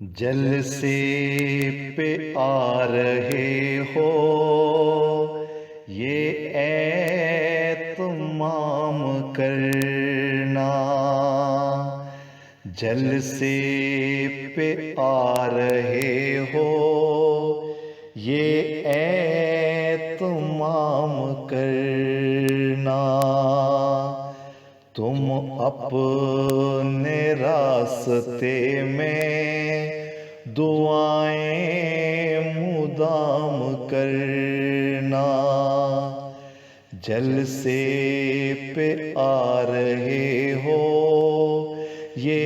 جلسے پہ آ رہے ہو یہ اہتمام کرنا، جلسے پہ آ رہے ہو یہ اہتمام کرنا، تم اپنے راستے میں دعائیں مدام کرنا، جلسے پہ آ رہے ہو یہ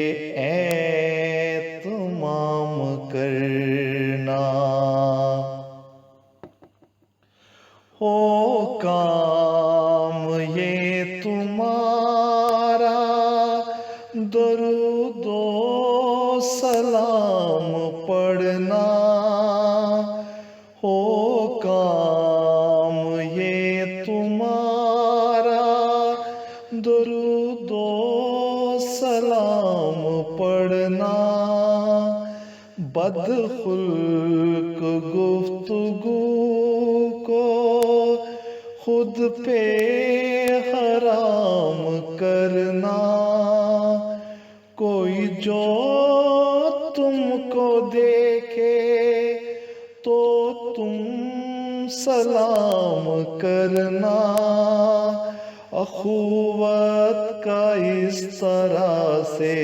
اہتمام کرنا، ہو کام یہ تمہارا درود و سلام پڑھنا، ہو کام یہ تمہارا درود و سلام پڑھنا، بدخلق گفتگو کو خود پہ حرام کرنا، کوئی جو تم کو دیکھے تو تم سلام کرنا، اخوت کا اس طرح سے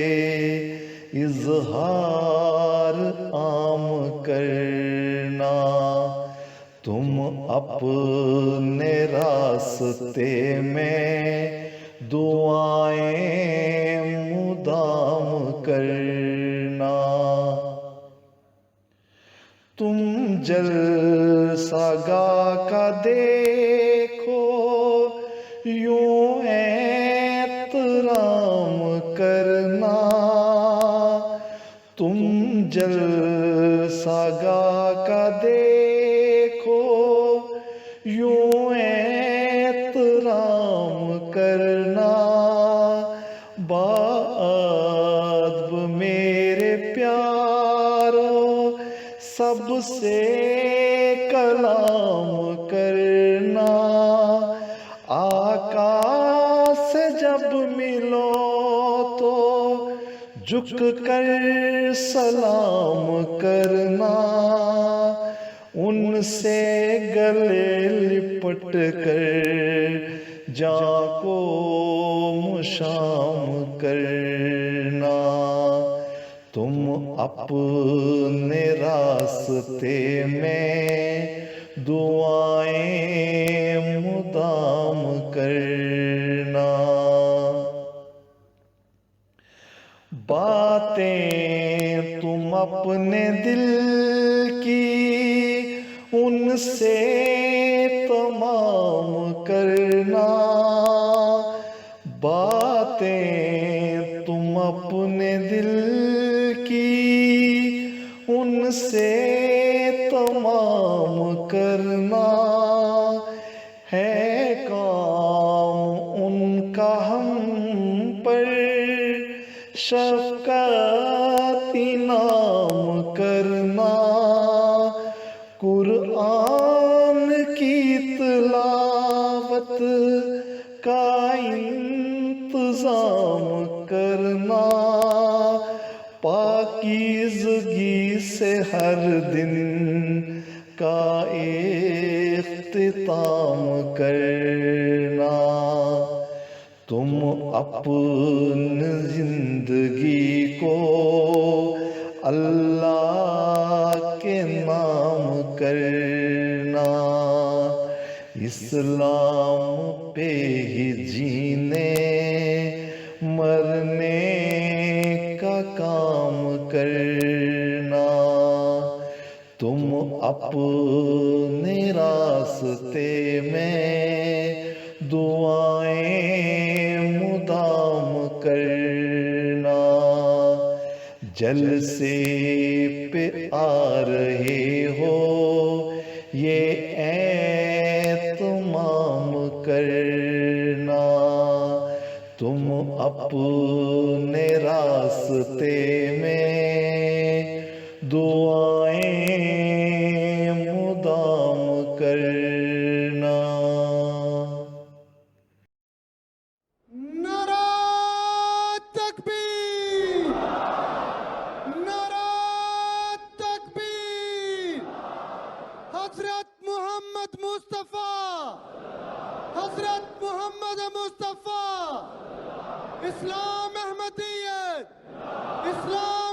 اظہار عام کرنا، تم اپنے راستے میں دعائیں مدام کرنا، تم جلسہ گاہ کا دیکھو یوں احترام کرنا، تم جلسہ گاہ کا دیکھو یوں احترام کرنا، باادب میرے پیارو سب سے کلام کرنا، آقا سے جب ملو تو جھک کر سلام کرنا، ان سے گلے لپٹ کر جاں کو مشام کرنا، تم اپنے راستے میں دعائیں مدام کرنا، باتیں تم اپنے دل کی ان سے تمام کرنا، باتیں تم اپنے دل کی ان سے تمام کرنا، ہے کام ان کا ہم پر شفقت انعام کرنا، قرآن کی تلاوت کا انتظام کرنا، پاکیزگی سے ہر دن کا اختتام کرنا، تم اپنی زندگی کو اللہ کے نام کرنا، اسلام پہ ہی جینے مرنے کا کام کرنا، تم اپنے راستے میں دعائیں مدام کرنا، جلسے پہ آ رہے ہو یہ اہتمام کرنا، تم اپنے راستے میں حضرت محمد مصطفیٰ، حضرت محمد مصطفیٰ، اسلام احمدیت، اسلام